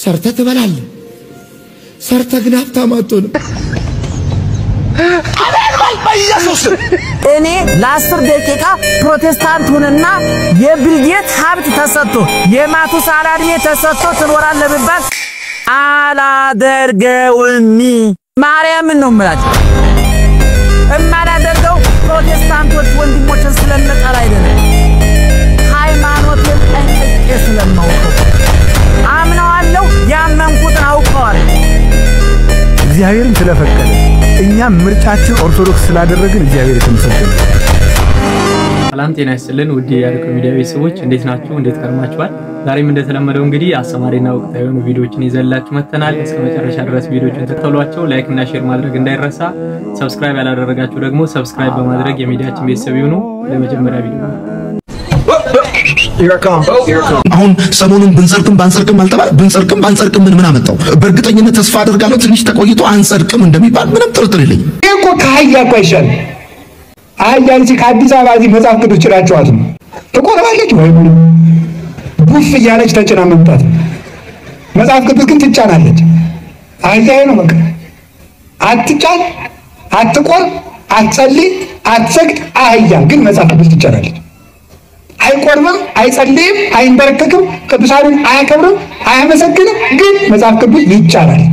ሰርተ ትበላለህ ሰርተ ግን ሀብታም አትሆንም እኔ ለ10 ደቂቃ ፕሮቴስታንት ሁንና የብልጌት ሀብት ተሰጥቶ የማቱሳላ እድሜ ተሰጥቶ ትኖራለህ ብባል አላደርገውም ማርያምን ነው የምላችሁ እማላደርገው ፕሮቴስታንቶች ወንድሞችን ስለምጠራ አይደለም ሃይማኖትን ጠንቅቄ ስለማውቀው አምናለሁ ያመንኩትን አውቀዋለሁ እግዚአብሔርን ስለፈቀደ እኛም ምርጫችን ኦርቶዶክስ ስላደረግን እግዚአብሔር የተመሰገነ ሰላም ጤና ይስጥልን ውድ የያድኮ ሚዲያ ቤተሰቦች እንዴት ናችሁ እንዴት ከርማችኋል ዛሬም እንደተለመደው እንግዲህ አስተማሪና ወቅታዊ የሆኑ ቪዲዮዎችን ይዘላችሁ መተናል እስከ መጨረሻ ድረስ ቪዲዮዎችን ተከታተሏቸው ላይክ እና ሼር ማድረግ እንዳይረሳ ሰብስክራይብ ያላደረጋችሁ ደግሞ ሰብስክራይብ በማድረግ የሚዲያችን ቤተሰብ ይሁኑ ለመጀመሪያ ቪዲዮ አሁን ሰሞኑን ብንሰርቅም ባንሰርቅም አልተባለ ብንሰርቅም ባንሰርቅም ምን አመጣው በእርግጠኝነት ተስፋ አደርጋለሁ ትንሽ ተቆይቶ አንሰርቅም እንደሚባል ምንም ጥርጥር የለኝም እኮ ካያ ቆይሻል አያንሲ ከአዲስ አበባ እዚህ መጽሐፍ ቅዱስ ጭራቸዋት ትቆርባለች ወይ ቡፍ እያለች ተጭና መምጣት መጽሐፍ ቅዱስ ግን ትጫናለች አያይ ነው በቃ አትጫን አትቆርብ አትጸልይ አትሰግድ አያ ግን መጽሐፍ ቅዱስ ትጫናለች አይቆርብም አይጸልይም አይንበረከክም ቅዱሳኑን አያከብርም አያመሰግንም ግን መጽሐፍ ቅዱስ ይጫናል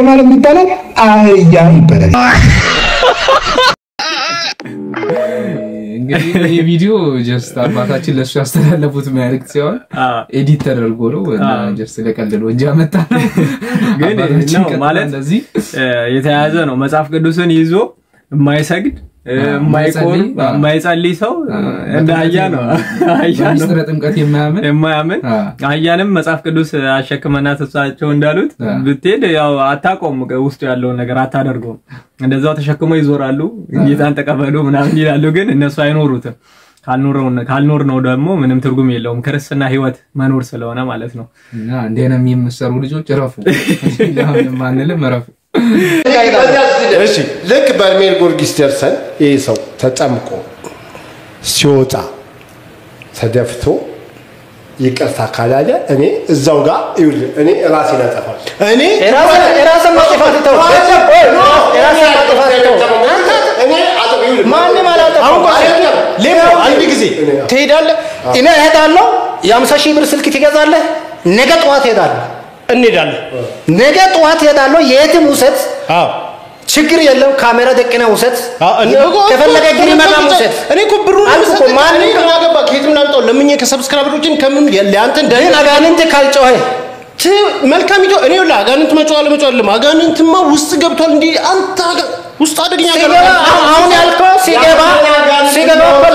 ማለት የሚባለው አያ ይባላል እንግዲህ ይሄ ቪዲዮ ጀስት አባታችን ለሱ ያስተላለፉት መልእክት ሲሆን ኤዲት ተደርጎ ነው እና ጀስት ለቀልድ ወንጃ መጣ ግን ነው ማለት እንደዚህ የተያዘ ነው መጽሐፍ ቅዱስን ይዞ የማይሰግድ የማይጸልይ ሰው እንደ አያ ነው አያ ምስጢረ ጥምቀት የማያምን አያንም መጽሐፍ ቅዱስ አሸክመና ተሳቸው እንዳሉት ብትሄድ ያው አታቆም ውስጥ ያለው ነገር አታደርገው እንደዛው ተሸክመው ይዞራሉ ጌታን ተቀበሉ ምናምን ይላሉ ግን እነሱ አይኖሩትም ካልኖር ነው ደግሞ ምንም ትርጉም የለውም ክርስትና ህይወት መኖር ስለሆነ ማለት ነው እና እንደነም የሚሰሩ ልጆች ረፉ ያው ማንንም ረፉ እሺ ልክ በርሜል ጊዮርጊስ ደርሰን ይሄ ሰው ተጠምቆ ሲወጣ ተደፍቶ ይቅርታ ካላለ እኔ እዛው ጋር ይውል እኔ ራሴን አጠፋል እኔ ራሴን ማጥፋት ተው ራሴን ማጥፋት ተው እኔ አጥቢው ማን ማለት አሁን ለምን አንድ ጊዜ ትሄዳለህ እኔ እሄዳለሁ የ50,000 ብር ስልክ ትገዛለህ ነገ ጠዋት እሄዳለሁ እንሄዳለን ነገ ጠዋት ሄዳለሁ የትም ውሰት አዎ ችግር የለም ካሜራ ደቅና ውሰት ከፈለገ ግሪ መጋም ውሰት እኔ እኮ ብሩን አልኩ ማን ያገባ ከየትም ላምጣው ለምኜ ከሰብስክራይበሮችን ከምን ያንተ እንደዚህ አጋንንት ካልጮኸ መልካም ይጆ እኔ ወላ አጋንንት መጮህ አጋንንትማ ውስጥ ገብቷል እንዴ አንተ ውስጥ አደገኛ ገና አሁን ያልከው ሲገባ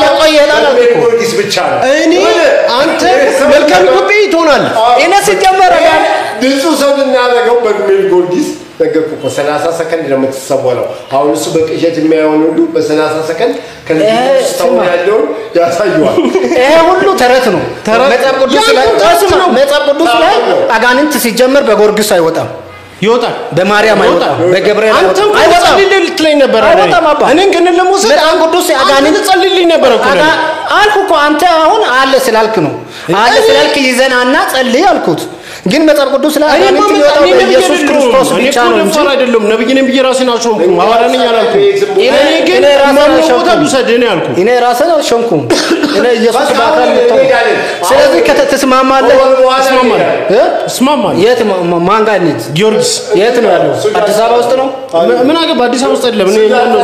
ለቆየናል ጊዮርጊስ ብቻ ነው እኔ አንተ መልካም ኮፒ ትሆናል እኔ ሲጀመር ብዙ ሰው እናደርገው በርሜል ጊዮርጊስ ነገርኩ እኮ 30 ሰከንድ ለምትሰወለው አሁን እሱ በቅዠት የሚያየውን ሁሉ በ30 ሰከንድ ከዚህ ሰው ያለው ያሳዩዋል ይሄ ሁሉ ተረት ነው መጽሐፍ ቅዱስ ላይ አጋንንት ሲጀመር በጊዮርጊስ አይወጣም ይወጣል በማርያም አይወጣም በገብርኤል አይወጣም አይወጣም ልትለኝ ነበር እኔን ግን ለሙሴ አን ቅዱስ አጋንንት ጸልይልኝ ነበር እኮ አልኩ እኮ አንተ አሁን አለ ስላልክ ነው አለ ስላልክ ይዘናና ጸልይ አልኩት ግን መጽሐፍ ቅዱስ ላይ አጋንንት ይወጣው ኢየሱስ ክርስቶስ ብቻ ነው እንጂ አይደለም ነብይን ቢራስን አልሾምኩም ሐዋርያንን ያላልኩም እኔ ግን ማሞታ ዱሰደኝ ያልኩ እኔ ራስን አልሾምኩም እኔ ኢየሱስ ባካል ነው ስለዚህ ከተስማማለህ እስማማለህ የት ማን ጋር ነህ ጊዮርጊስ የት ነው ያለው አዲስ አበባ ውስጥ ነው ምን አገባ አዲስ አበባ ውስጥ አይደለም እኔ ማን ነው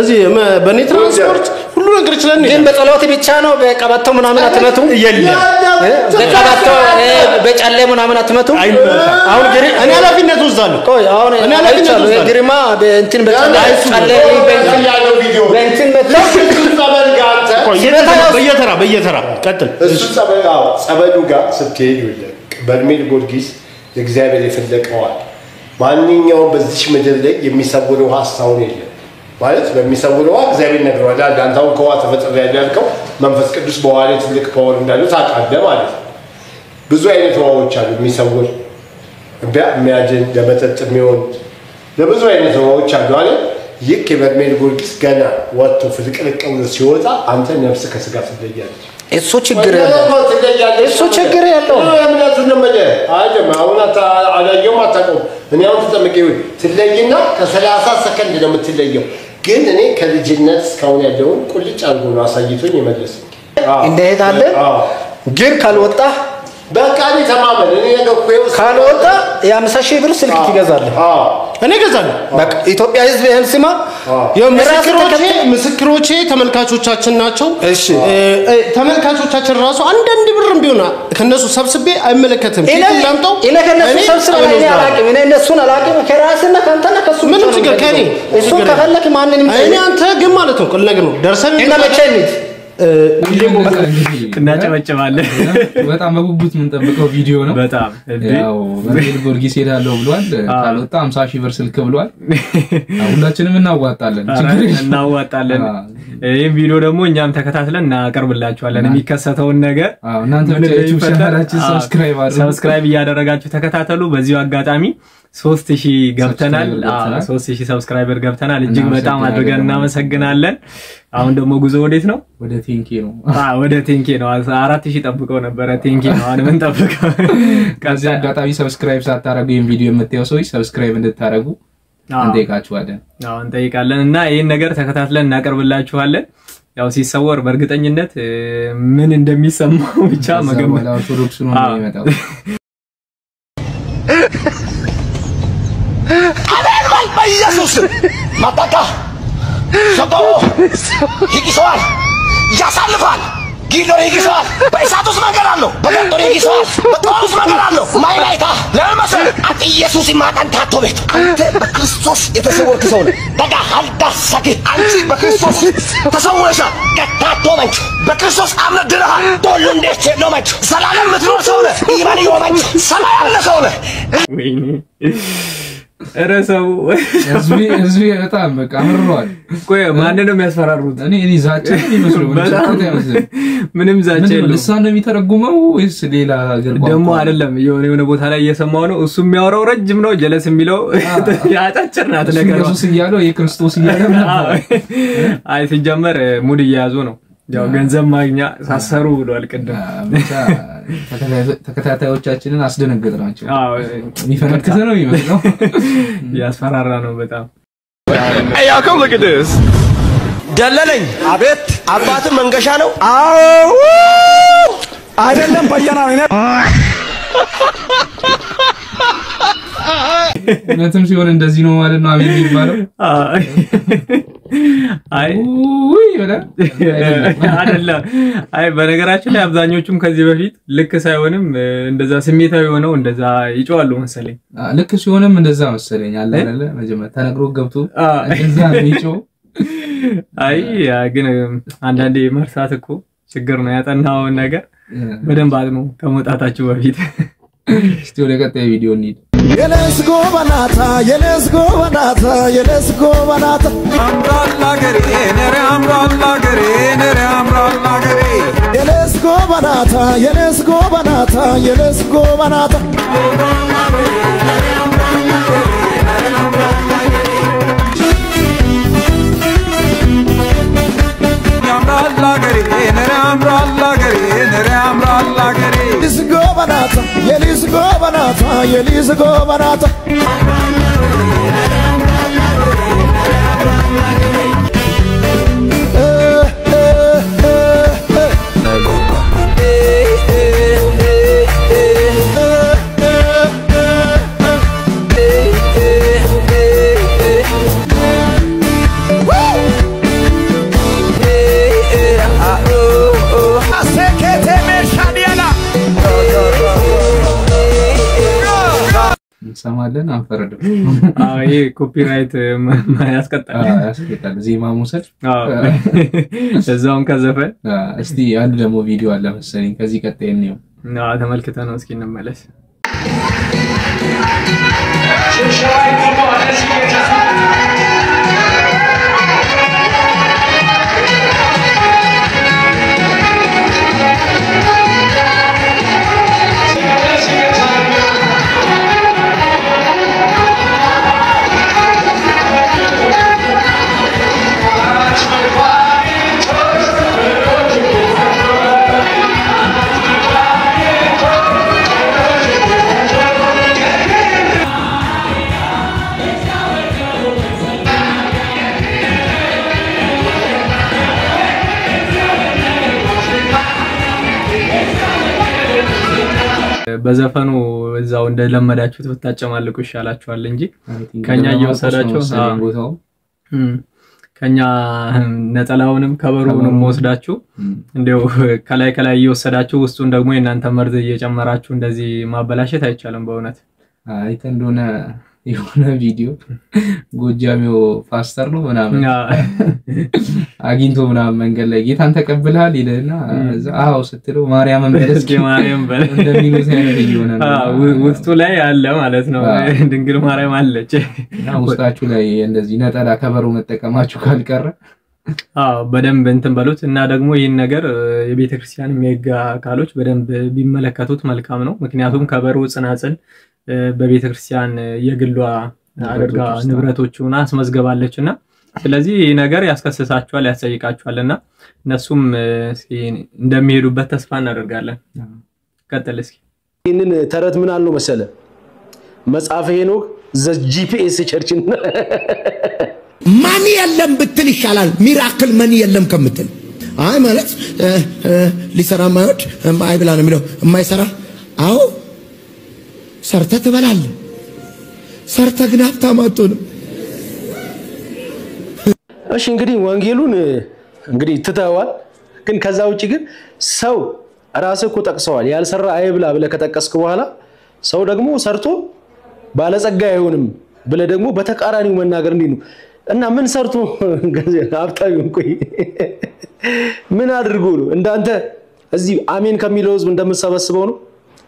እዚህ በኔ ትራንስፖርት ሁሉ ነገር ይችላል ግን በጸሎት ብቻ ነው በቀበቶ ምናምን አትመቱ የለም በቀበቶ በጫለ ምናምን አትመቱ አሁን ግሪ እኔ ኃላፊነት ወስዳለሁ ቆይ አሁን እኔ ኃላፊነት ወስዳለሁ ግሪማ በእንትን በጫለ ያለው ቪዲዮ በእንትን በየተራ ቀጥል እሱ ጸበሉ ጋር ስትሄድ ይኸውልህ በርሜል ጊዮርጊስ እግዚአብሔር ይፈልቀዋል ማንኛውም በዚህ ምድር ላይ የሚሰውረው ሐሳብ የለም ማለት በሚሰውረው እግዚአብሔር ነግሯል አንተው ከዋ ተፈጥሮ ያልከው መንፈስ ቅዱስ በኋላ ትልቅ ፓወር እንዳለው ታውቃለህ ማለት ነው ብዙ አይነት ዋዎች አሉ የሚሰውር የሚያጅን ለመጠጥ የሚሆን ለብዙ አይነት ዋዎች አሉ አይደል ይክ በርሜል ጊዮርጊስ ገና ወጥቶ ፍልቅልቀው ሲወጣ አንተ ነፍስ ከስጋ ትለያለች እሱ ችግር ያለው እሱ ችግር ያለው እምነቱ ነው ማለት አይደለም አሁን አላየሁም አታውቀውም እኔ አሁን ተጠምቄው ትለይና ከ30 ሰከንድ ነው የምትለየው ግን እኔ ከልጅነት እስካሁን ያለውን ቁልጭ አድርጎ ነው አሳይቶኝ የመለሰኝ እንደሄዳለን ግን ካልወጣ በቃ እኔ ተማመን እኔ ነገርኩህ ካልወጣ የ50 ሺህ ብር ስልክ ትገዛለህ እኔ ገዛለሁ በቃ ኢትዮጵያ ህዝብ ይሄን ስማ ምስክሮቼ ተመልካቾቻችን ናቸው እሺ ተመልካቾቻችን ራሱ አንድ ብርም ቢሆን ከነሱ ሰብስቤ አይመለከትም ይላምጣው እኔ ከነሱ ሰብስቤ እኔ አላውቅም እኔ እነሱን አላውቅም ከራስና ካንተና ከሱ ምንም ችግር ከኔ እሱ ከፈለክ ማንንም እኔ አንተ ግን ማለት ነው ቁል ነገር ነው ደርሰን እና መቼም እናጨበጭባለን በጣም በጉጉት ምን ጠብቀው ቪዲዮ ነው በጣም ያው በርሜል ጊዮርጊስ ሄዳለሁ ብሏል ካልወጣ 50 ሺህ ብር ስልክ ብሏል ሁላችንም እናዋጣለን ይሄን ቪዲዮ ደግሞ እኛም ተከታትለን እናቀርብላችኋለን የሚከሰተውን ነገር እናንተ በዩቲዩብ ቻናላችን ሰብስክራይብ እያደረጋችሁ ተከታተሉ በዚሁ አጋጣሚ 3000 ገብተናል 3000 ሰብስክራይበር ገብተናል እጅግ በጣም አድርገን እናመሰግናለን አሁን ደግሞ ጉዞ ወዴት ነው ወደ ቴንኬ ነው ወደ ቴንኬ ነው 4000 ጠብቀው ነበር ቴንኬ ነው አሁን ምን ጠብቀው ከዚህ አጋጣሚ ሰብስክራይብ ሳታረጉ ይሄን ቪዲዮ የምታዩ ሰዎች ሰብስክራይብ እንድታረጉ እንጠይቃችኋለን እንጠይቃለን እና ይሄን ነገር ተከታትለን እናቀርብላችኋለን ያው ሲሰወር በእርግጠኝነት ምን እንደሚሰማው ብቻ መገመት ኦርቶዶክስ ነው የሚመጣው አሜን ባይ በኢየሱስ ማጣቃ ሰጣው ይቂሷል ያሳልፋል ጊሎ ይቂሷል በእሳቱስ መንገድ አለው በቀጥሮ ይቂሷል በጦሩስ መንገድ አለው ማይላይታ ለመሰል አንተ ኢየሱስ ይማጣን ታቶ ቤት አንተ በክርስቶስ የተሰወርክ ሰው ነህ ደጋ አልዳሰክ አንቺ በክርስቶስ ተሰወርሻል ገታቶ መንች በክርስቶስ አምነህ ድረሃል ቶሎ እንዴት ነው መንች ሰላም የምትኖር ሰው ነህ ኢማን ይወመንች ሰማይ ያለ ሰው ነህ ወይኔ ረሰው እዚህ በጣም በቃ አምሯል ቆይ ማን ነው የሚያስፈራሩት እኔ ዛቻ ይመስሉ ምንም ዛቻ የለም ልሳን ነው የሚተረጉመው ወይስ ሌላ ሀገር ደግሞ አይደለም የሆነ ቦታ ላይ እየሰማው ነው እሱ የሚያወራው ረጅም ነው ጀለስ የሚለው ያጣጭር ናት ነገር ኢየሱስ ይያለው የክርስቶስ ይያለው አይ ሲጀመር ሙድ እያያዙ ነው ያው ገንዘብ ማግኛ ሳሰሩ ብሏል ቀደም ብቻ ተከታታዮቻችንን አስደነገጥናቸው የሚፈነክተ ነው ይመስለው ያስፈራራ ነው በጣም Hey y'all come look at this ደለለኝ አቤት አባት መንገሻ ነው አዎ አይደለም በየና ነው ነጥም ሲሆን እንደዚህ ነው ማለት ነው አሜን የሚባለው አይ ውይ ወላ አይደለም አይ በነገራችን ላይ አብዛኞቹም ከዚህ በፊት ልክ ሳይሆንም እንደዛ ስሜታዊ ሆነው እንደዛ ይጮዋሉ መሰለኝ ልክ ሲሆንም እንደዛ መሰለኝ አለ አይደለ መጀመሪያ ተነግሮ ገብቶ እንደዛ ነው ይጮው አይ ግን አንዳንዴ መርሳት እኮ ችግር ነው ያጠናው ነገር በደንብ አጥኑ ከመውጣታችሁ በፊት እስቲ ወደ ቀጣይ ቪዲዮ እንሂድ የለስ ጎበናታ አምራላ ገሬ ነሬ አምራላ ገሬ የለስ ጎበናታ የሊስ ጎበናታ ሰማለን አንፈረደው አይ ኮፒራይት ያስቀጣል ዜማ ሙሰድ እዛውን ከዘፈ እስቲ አንድ ደግሞ ቪዲዮ አለ መሰለኝ ከዚህ ቀጣይ ነው ተመልክተን ነው እስኪ እንመለስ በዘፈኑ እዛው እንደለመዳችሁት ብታጨማልቁ ይሻላችኋል እንጂ ከኛ እየወሰዳችሁ ከኛ ነጠላውንም ከበሩንም ወስዳችሁ እንደው ከላይ እየወሰዳችሁ ውስጡን ደግሞ የናንተ መርዝ እየጨመራችሁ እንደዚህ ማበላሸት አይቻልም በእውነት አይተንዶነ የሆነ ቪዲዮ ጎጃሚው ፓስተር ነው ምናምን አግኝቶ ምናምን መንገድ ላይ ጌታን ተቀብለሃል ይለና አዎ ስትለው ማርያም በለስኪ ማርያም በለ እንደሚሉት አይነት ይሆነ ውስጡ ላይ አለ ማለት ነው ድንግል ማርያም አለች ውስጣችሁ ላይ እንደዚህ ነጠላ ከበሮ መጠቀማችሁ ካልቀረ በደንብ እንትን በሉት እና ደግሞ ይሄን ነገር የቤተክርስቲያን ሜጋ አካሎች በደንብ ቢመለከቱት መልካም ነው ምክንያቱም ከበሮ ጽናጽል በቤተክርስቲያን የግሏ አድርጋ ንብረቶቹና አስመዝገባለችና ስለዚህ ነገር ያስከሰሳቸዋል ያሰይቃቸዋልና እነሱም እንደሚሄዱበት ተስፋ እናደርጋለን ቀጥል እስኪ ይሄንን ተረት ምን አለው መሰለ መጽሐፈ ሄኖክ ዘ ጂፒኤስ ቸርችን ማን የለም ብትል ይሻላል ሚራክል ማን የለም ከምትል አይ ማለት ሊሰራ ማይወድ አይብላ ነው የሚለው የማይሰራ አዎ ሰርተ ትበላለህ ሰርተ ግን ሀብታም አትሆንም እሺ እንግዲህ ወንጌሉን እንግዲህ ትተዋል ግን ከዛ ውጪ ግን ሰው ራስህ እኮ ጠቅሰዋል ያልሰራ አይብላ ብለ ከተቀስክ በኋላ ሰው ደግሞ ሰርቶ ባለጸጋ አይሆንም ብለ ደግሞ በተቃራኒው መናገር እንዴ ነው እና ምን ሰርቶ ሀብታም እንቆይ ምን አድርጎ ነው እንዳንተ እዚህ አሜን ከሚለው ህዝብ እንደምትሰበስበው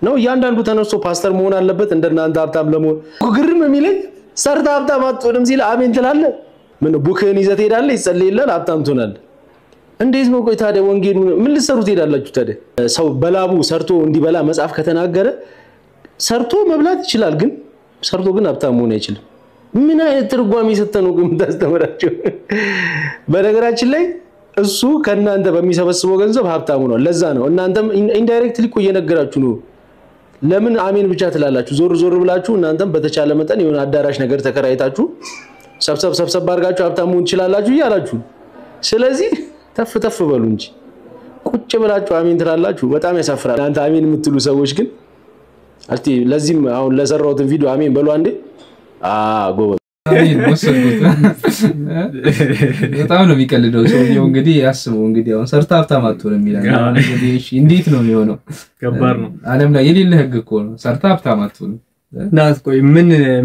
ነው ያንዳንዱ ተነስቶ ፓስተር መሆን አለበት እንደናንተ ሀብታም ለመሆን ግርም የሚለኝ ሰርታ ሀብታም አትሆንም ሲል አሜን ትላለህ ምን ቡክህን ይዘህ ትሄዳለህ ይጸልይልሃል ሀብታም ትሆናለህ እንዴት ነው ቆይ ታዲያ ወንጌሉ ምን ልትሰሩት ሄዳላችሁ ታዲያ ሰው በላቡ ሰርቶ እንዲበላ መጽሐፍ ከተናገረ ሰርቶ መብላት ይችላል ግን ሰርቶ ግን ሀብታም መሆን አይችልም ምን አይነት ትርጓሜ ሰተነው ግን ታስተምራችሁ በነገራችን ላይ እሱ ከናንተ በሚሰበስበው ገንዘብ ሀብታም ነው ለዛ ነው እናንተም ኢንዳይሬክትሊ እኮ እየነገራችሁ ነው ለምን አሜን ብቻ ትላላችሁ ዞር ብላችሁ እናንተም በተቻለ መጠን የሆነ አዳራሽ ነገር ተከራይታችሁ ሰብሰብ አድርጋችሁ ሀብታም መሆን ትችላላችሁ ይያላችሁ ስለዚህ ተፍ በሉ እንጂ ቁጭ ብላችሁ አሜን ትላላችሁ በጣም ያሳፍራል እናንተ አሜን የምትሉ ሰዎች ግን አልቲ ለዚህም አሁን ለሰራሁት ቪዲዮ አሜን በሉ አንዴ ጎበዝ አሜን ወሰዱት በጣም ነው የሚቀልደው ሰውየው እንግዲህ ያስበው እንግዲህ አሁን ሰርታ ሀብታም አትሆንም ይላል እንግዲህ እሺ እንዴት ነው የሚሆነው ከባድ ነው ዓለም ላይ የሌለ ህግ እኮ ነው ሰርታ ሀብታም አትሆንም ናስ ቆይ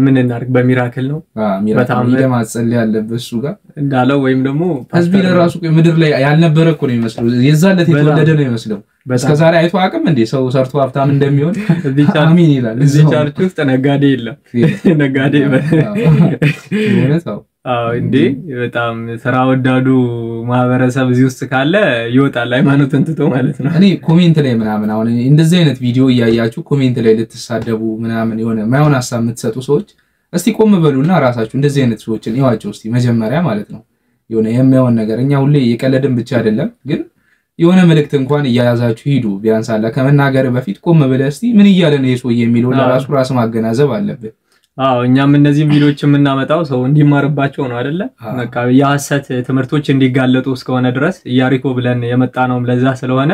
ምን እናርግ በሚራክል ነው በጣም ለማጸል ያለበት እሱ ጋር እንዳለው ወይም ደግሞ ህዝብ ለራሱ ምድር ላይ ያልነበረ እኮ ነው የሚመስለው የዛለት የተወለደ ነው የሚመስለው እስከዛሬ አይቶ አቅም እንዴ ሰው ሰርቶ ሀብታም እንደሚሆን አሜን ይላል እዚህ ቻርች ውስጥ ነጋዴ የለም ነጋዴ እንዴ በጣም ስራ ወዳዱ ማህበረሰብ እዚህ ውስጥ ካለ ይወጣል ሃይማኖትን ትቶ ማለት ነው እኔ ኮሜንት ላይ ምናምን አሁን እንደዚህ አይነት ቪዲዮ ያያያችሁ ኮሜንት ላይ ልትሳደቡ ምናምን የሆነ ማይሆን ሐሳብ የምትሰጡ ሰዎች እስቲ ቆም በሉና ራሳችሁ እንደዚህ አይነት ሰዎችን ይዋቸው እስቲ መጀመሪያ ማለት ነው የሆነ የማይሆን ነገር እኛ ሁሌ የቀለድን ብቻ አይደለም ግን የሆነ መልእክት እንኳን ያያዛችሁ ሂዱ ቢያንስ አለ ከመናገር በፊት ቆም ብለህ እስቲ ምን ይያለ ነው የሰው የሚለው ለራሱ ማገናዘብ አለበት እኛም እነዚህ ቪዲዮዎች የምናመጣው ሰው እንዲማርባቸው ነው አይደለ በቃ የሐሰት ትምህርቶች እንዲጋለጡ እስከሆነ ድረስ ያሪኮ ብለን የመጣነውም ለዛ ስለሆነ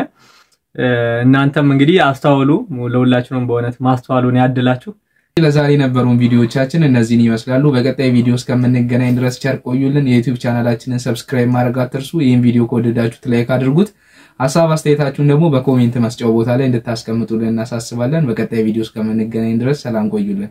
እናንተም እንግዲህ አስተዋሉ ለሁላችሁም በእውነት ማስተዋሉን ያድላችሁ ለዛሬ ነበሩን ቪዲዮዎቻችን እነዚህን ይመስላሉ በቀጣይ ቪዲዮ እስከምንገናኝ ድረስ ቸር ቆዩልን የዩቲዩብ ቻናላችንን ሰብስክራይብ ማድረግ አትርሱ ይሄን ቪዲዮ ከወደዳችሁት ላይክ አድርጉት ሐሳብ አስተያየታችሁን ደግሞ በኮሜንት መስጫው ቦታ ላይ እንድታስቀምጡልን እናሳስባለን በቀጣይ ቪዲዮ እስከምንገናኝ ድረስ ሰላም ቆዩልን